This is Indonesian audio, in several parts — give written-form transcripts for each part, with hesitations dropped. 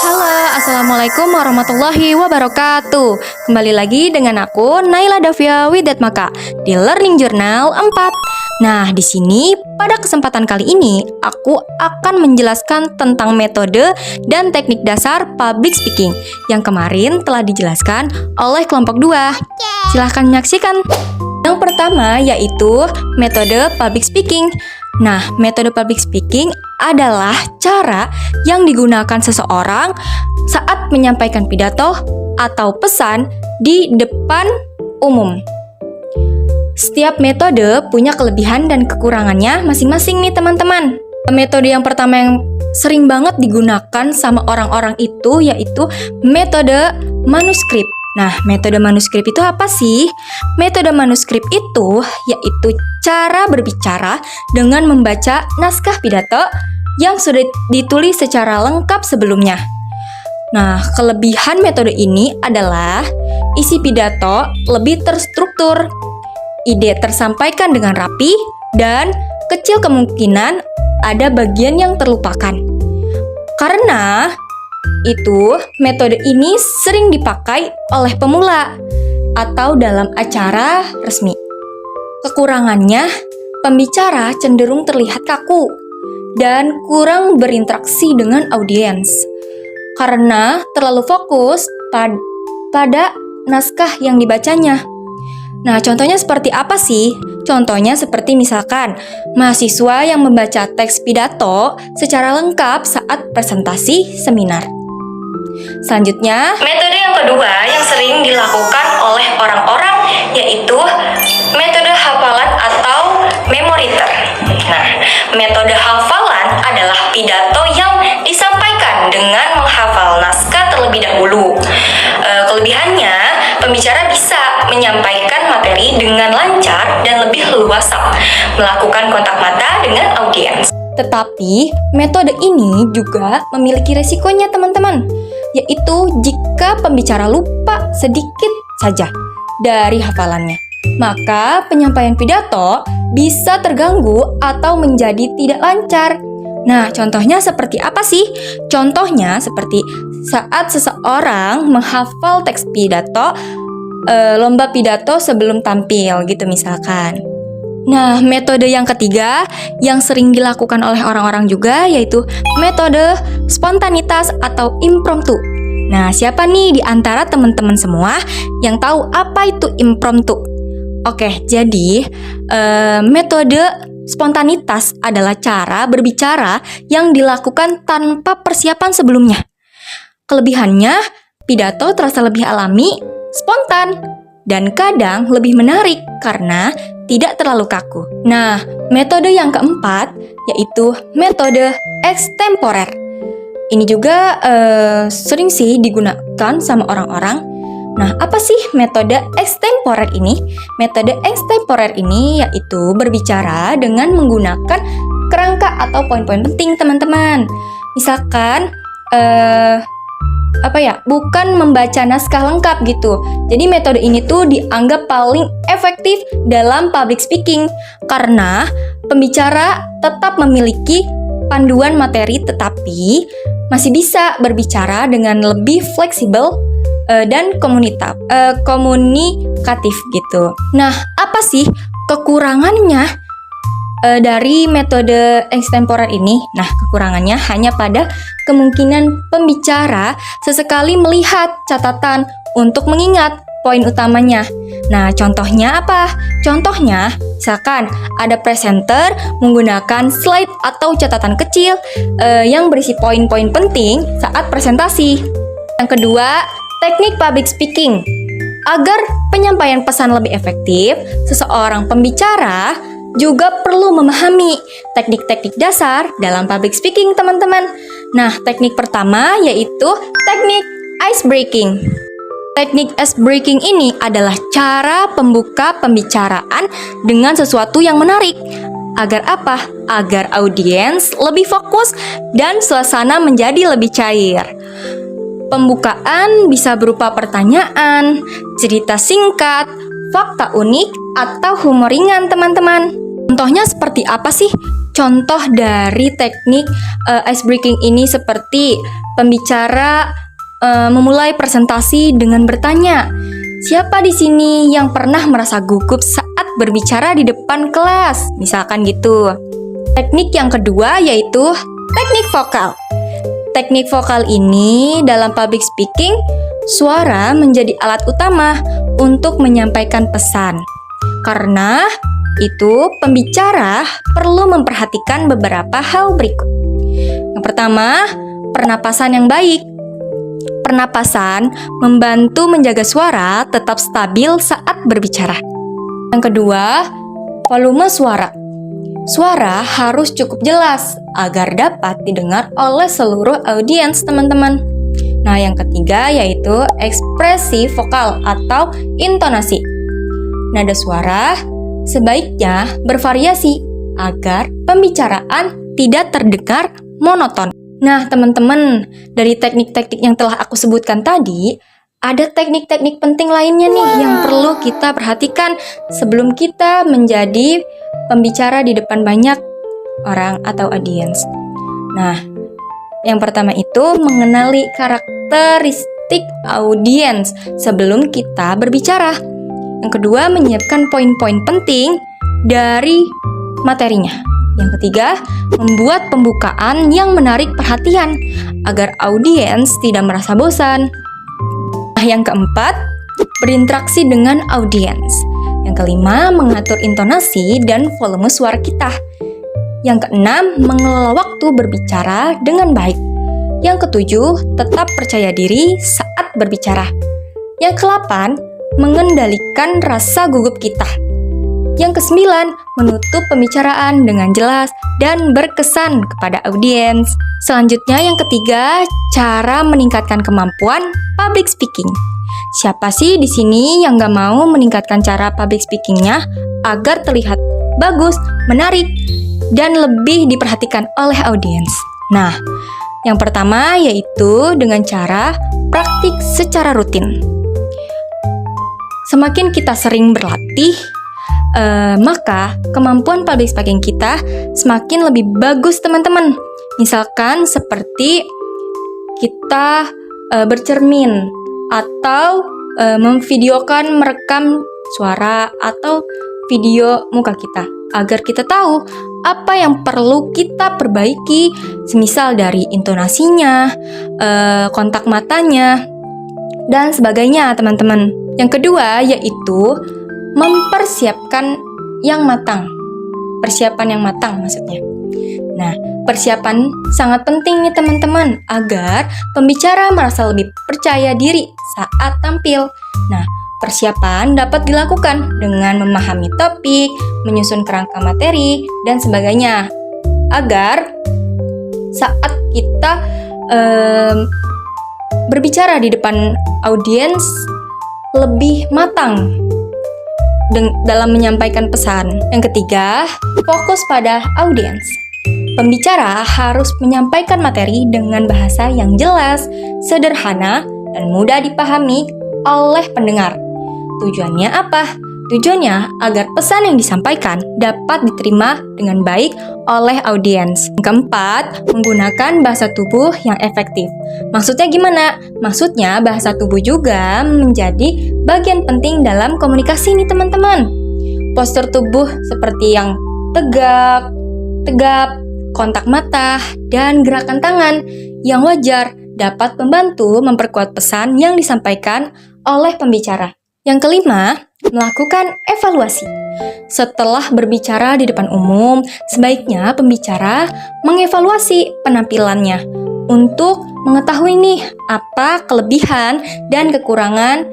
Halo, Assalamualaikum warahmatullahi wabarakatuh. Kembali lagi dengan aku, Naila Davia Widatmaka, di Learning Journal 4. Nah, di sini pada kesempatan kali ini, aku akan menjelaskan tentang metode dan teknik dasar public speaking yang kemarin telah dijelaskan oleh kelompok 2. Silahkan menyaksikan. Yang pertama yaitu metode public speaking. Nah, metode public speaking adalah cara yang digunakan seseorang saat menyampaikan pidato atau pesan di depan umum. Setiap metode punya kelebihan dan kekurangannya masing-masing nih teman-teman. Metode yang pertama yang sering banget digunakan sama orang-orang itu yaitu metode manuskrip. Nah, metode manuskrip itu apa sih? Metode manuskrip itu yaitu cara berbicara dengan membaca naskah pidato yang sudah ditulis secara lengkap sebelumnya. Nah, kelebihan metode ini adalah isi pidato lebih terstruktur, ide tersampaikan dengan rapi, dan kecil kemungkinan ada bagian yang terlupakan. Karena itu, metode ini sering dipakai oleh pemula atau dalam acara resmi. Kekurangannya, pembicara cenderung terlihat kaku dan kurang berinteraksi dengan audiens karena terlalu fokus pada naskah yang dibacanya. Nah, contohnya seperti apa sih? Contohnya seperti misalkan mahasiswa yang membaca teks pidato secara lengkap saat presentasi seminar. Selanjutnya, metode yang kedua yang sering dilakukan oleh orang-orang yaitu metode hafalan atau memoriter. Nah, metode hafalan adalah pidato yang disampaikan dengan menghafal naskah terlebih dahulu. Kelebihannya, pembicara bisa menyampaikan materi dengan lancar dan lebih leluasa, melakukan kontak mata dengan audiens. Tetapi, metode ini juga memiliki resikonya teman-teman, yaitu jika pembicara lupa sedikit saja dari hafalannya, maka penyampaian pidato bisa terganggu atau menjadi tidak lancar. Nah, contohnya seperti apa sih? Contohnya seperti saat seseorang menghafal teks pidato, lomba pidato sebelum tampil gitu misalkan. Nah, metode yang ketiga yang sering dilakukan oleh orang-orang juga yaitu metode spontanitas atau impromptu. Nah, siapa nih di antara teman-teman semua yang tahu apa itu impromptu? Oke, jadi metode spontanitas adalah cara berbicara yang dilakukan tanpa persiapan sebelumnya. Kelebihannya, pidato terasa lebih alami, spontan, dan kadang lebih menarik karena tidak terlalu kaku. Nah, metode yang keempat yaitu metode extemporer. Ini juga sering sih digunakan sama orang-orang. Nah, apa sih metode extemporer ini? Metode extemporer ini yaitu berbicara dengan menggunakan kerangka atau poin-poin penting, teman-teman. Misalkan bukan membaca naskah lengkap gitu. Jadi metode ini tuh dianggap paling efektif dalam public speaking karena pembicara tetap memiliki panduan materi tetapi masih bisa berbicara dengan lebih fleksibel dan komunikatif gitu. Nah, apa sih kekurangannya dari metode extemporer ini? Nah, kekurangannya hanya pada kemungkinan pembicara sesekali melihat catatan untuk mengingat poin utamanya. Nah, contohnya apa? Contohnya, misalkan ada presenter menggunakan slide atau catatan kecil yang berisi poin-poin penting saat presentasi. Yang kedua, teknik public speaking. Agar penyampaian pesan lebih efektif, seseorang pembicara juga perlu memahami teknik-teknik dasar dalam public speaking, teman-teman. Nah, teknik pertama yaitu teknik ice breaking. Teknik ice breaking ini adalah cara pembuka pembicaraan dengan sesuatu yang menarik. Agar apa? Agar audiens lebih fokus dan suasana menjadi lebih cair. Pembukaan bisa berupa pertanyaan, cerita singkat, fakta unik, atau humor ringan, teman-teman. Contohnya seperti apa sih? Contoh dari teknik ice breaking ini seperti pembicara memulai presentasi dengan bertanya, siapa di sini yang pernah merasa gugup saat berbicara di depan kelas? Misalkan gitu. Teknik yang kedua yaitu teknik vokal. Teknik vokal ini dalam public speaking, suara menjadi alat utama untuk menyampaikan pesan. Karena itu, pembicara perlu memperhatikan beberapa hal berikut. Yang pertama, pernapasan yang baik. Pernapasan membantu menjaga suara tetap stabil saat berbicara. Yang kedua, volume suara. Suara harus cukup jelas agar dapat didengar oleh seluruh audiens, teman-teman. Nah, yang ketiga yaitu ekspresi vokal atau intonasi. Nada suara sebaiknya bervariasi agar pembicaraan tidak terdengar monoton. Nah, teman-teman, dari teknik-teknik yang telah aku sebutkan tadi, ada teknik-teknik penting lainnya nih yang perlu kita perhatikan sebelum kita menjadi pembicara di depan banyak orang atau audiens. Nah, yang pertama itu mengenali karakteristik audiens sebelum kita berbicara. Yang kedua, menyiapkan poin-poin penting dari materinya. Yang ketiga, membuat pembukaan yang menarik perhatian agar audiens tidak merasa bosan. Nah, yang keempat, berinteraksi dengan audiens. Yang kelima, mengatur intonasi dan volume suara kita. Yang keenam, mengelola waktu berbicara dengan baik. Yang ketujuh, tetap percaya diri saat berbicara. Yang kedelapan, mengendalikan rasa gugup kita. Yang kesembilan, menutup pembicaraan dengan jelas dan berkesan kepada audiens. Selanjutnya yang ketiga, cara meningkatkan kemampuan public speaking. Siapa sih di sini yang gak mau meningkatkan cara public speakingnya agar terlihat bagus, menarik, dan lebih diperhatikan oleh audiens? Nah, yang pertama yaitu dengan cara praktik secara rutin. Semakin kita sering berlatih, maka kemampuan public speaking kita semakin lebih bagus, teman-teman. Misalkan seperti kita bercermin atau memvideokan merekam suara atau video muka kita agar kita tahu apa yang perlu kita perbaiki, semisal dari intonasinya, kontak matanya, dan sebagainya, teman-teman. Yang kedua yaitu mempersiapkan yang matang. Persiapan yang matang maksudnya. Nah, persiapan sangat penting nih teman-teman agar pembicara merasa lebih percaya diri saat tampil. Nah, persiapan dapat dilakukan dengan memahami topik, menyusun kerangka materi, dan sebagainya. Agar saat kita berbicara di depan audiens lebih matang dalam menyampaikan pesan. Yang ketiga, fokus pada audiens. Pembicara harus menyampaikan materi dengan bahasa yang jelas, sederhana, dan mudah dipahami oleh pendengar. Tujuannya apa? Tujuannya agar pesan yang disampaikan dapat diterima dengan baik oleh audiens. Yang keempat, menggunakan bahasa tubuh yang efektif. Maksudnya gimana? Maksudnya bahasa tubuh juga menjadi bagian penting dalam komunikasi nih teman-teman. Postur tubuh seperti yang tegak, kontak mata, dan gerakan tangan yang wajar dapat membantu memperkuat pesan yang disampaikan oleh pembicara. Yang kelima, melakukan evaluasi. Setelah berbicara di depan umum, sebaiknya pembicara mengevaluasi penampilannya untuk mengetahui nih apa kelebihan dan kekurangan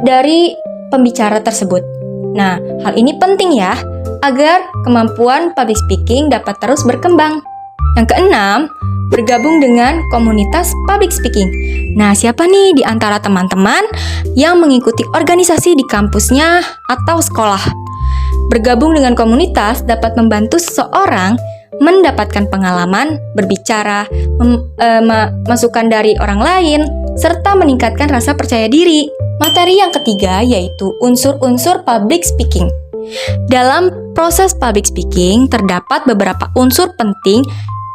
dari pembicara tersebut. Nah, hal ini penting ya, agar kemampuan public speaking dapat terus berkembang. Yang keenam, bergabung dengan komunitas public speaking. Nah, siapa nih di antara teman-teman yang mengikuti organisasi di kampusnya atau sekolah? Bergabung dengan komunitas dapat membantu seseorang mendapatkan pengalaman berbicara, masukan dari orang lain, serta meningkatkan rasa percaya diri. Materi yang ketiga yaitu unsur-unsur public speaking. Dalam proses public speaking, terdapat beberapa unsur penting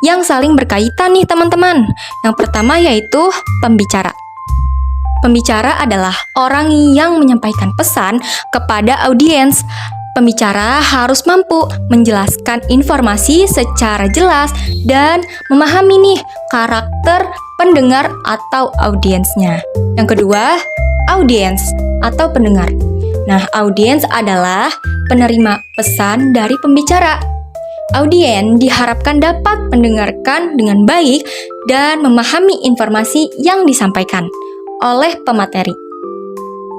yang saling berkaitan nih teman-teman. Yang pertama yaitu pembicara. Pembicara adalah orang yang menyampaikan pesan kepada audiens. Pembicara harus mampu menjelaskan informasi secara jelas dan memahami nih karakter pendengar atau audiensnya. Yang kedua, audiens atau pendengar. Nah, audiens adalah penerima pesan dari pembicara. Audiens diharapkan dapat mendengarkan dengan baik dan memahami informasi yang disampaikan oleh pemateri.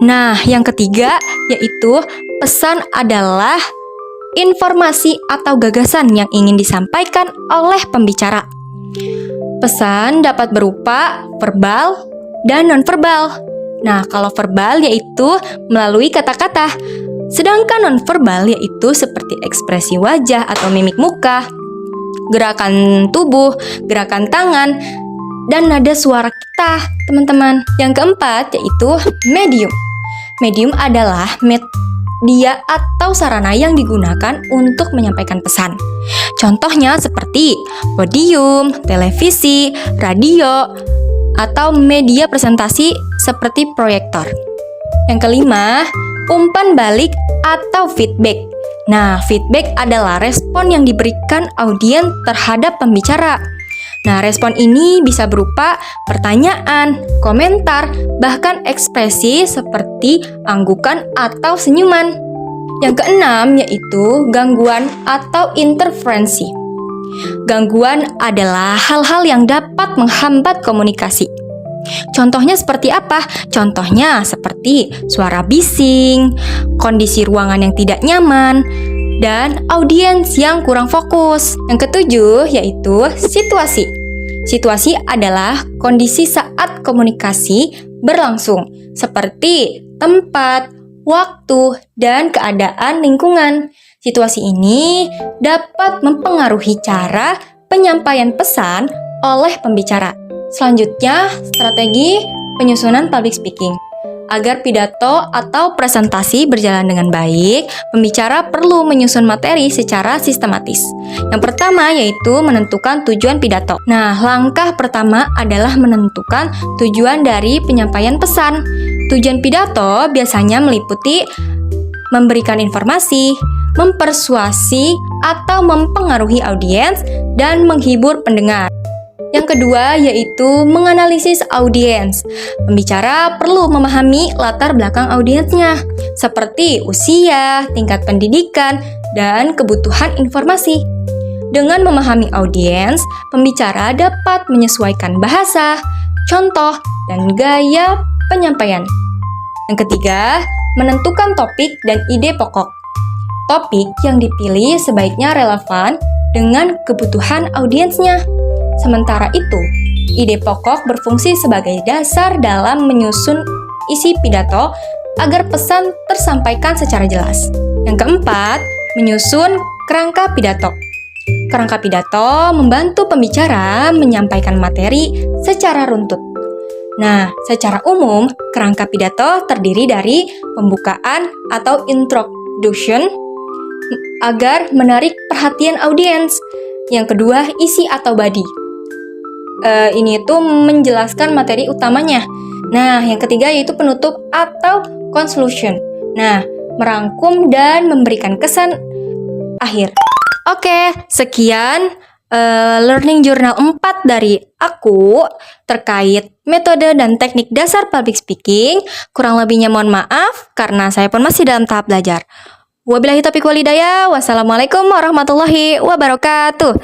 Nah, yang ketiga yaitu pesan adalah informasi atau gagasan yang ingin disampaikan oleh pembicara. Pesan dapat berupa verbal dan non-verbal. Nah, kalau verbal yaitu melalui kata-kata, sedangkan non-verbal yaitu seperti ekspresi wajah atau mimik muka, gerakan tubuh, gerakan tangan, dan nada suara kita, teman-teman. Yang keempat yaitu medium. Medium adalah media atau sarana yang digunakan untuk menyampaikan pesan. Contohnya seperti podium, televisi, radio, atau media presentasi seperti proyektor. Yang kelima, umpan balik atau feedback. Nah, feedback adalah respon yang diberikan audiens terhadap pembicara. Nah, respon ini bisa berupa pertanyaan, komentar, bahkan ekspresi seperti anggukan atau senyuman. Yang keenam yaitu gangguan atau interferensi. Gangguan adalah hal-hal yang dapat menghambat komunikasi. Contohnya seperti apa? Contohnya seperti suara bising, kondisi ruangan yang tidak nyaman, dan audiens yang kurang fokus. Yang ketujuh yaitu situasi. Situasi adalah kondisi saat komunikasi berlangsung, seperti tempat, waktu, dan keadaan lingkungan. Situasi ini dapat mempengaruhi cara penyampaian pesan oleh pembicara. Selanjutnya, strategi penyusunan public speaking. Agar pidato atau presentasi berjalan dengan baik, pembicara perlu menyusun materi secara sistematis. Yang pertama yaitu menentukan tujuan pidato. Nah, langkah pertama adalah menentukan tujuan dari penyampaian pesan. Tujuan pidato biasanya meliputi memberikan informasi, mempersuasi, atau mempengaruhi audiens, dan menghibur pendengar. Yang kedua yaitu menganalisis audiens. Pembicara perlu memahami latar belakang audiensnya, seperti usia, tingkat pendidikan, dan kebutuhan informasi. Dengan memahami audiens, pembicara dapat menyesuaikan bahasa, contoh, dan gaya penyampaian. Yang ketiga, menentukan topik dan ide pokok. Topik yang dipilih sebaiknya relevan dengan kebutuhan audiensnya. Sementara itu, ide pokok berfungsi sebagai dasar dalam menyusun isi pidato agar pesan tersampaikan secara jelas. Yang keempat, menyusun kerangka pidato. Kerangka pidato membantu pembicara menyampaikan materi secara runtut. Nah, secara umum, kerangka pidato terdiri dari pembukaan atau introduction agar menarik perhatian audiens. Yang kedua, isi atau body. Ini itu menjelaskan materi utamanya. Nah, yang ketiga yaitu penutup atau conclusion. Nah, merangkum dan memberikan kesan akhir. Oke, sekian Learning Journal 4 dari aku terkait metode dan teknik dasar public speaking. Kurang lebihnya mohon maaf karena saya pun masih dalam tahap belajar. Wabillahi taufiq wal hidayah. Wassalamualaikum warahmatullahi wabarakatuh.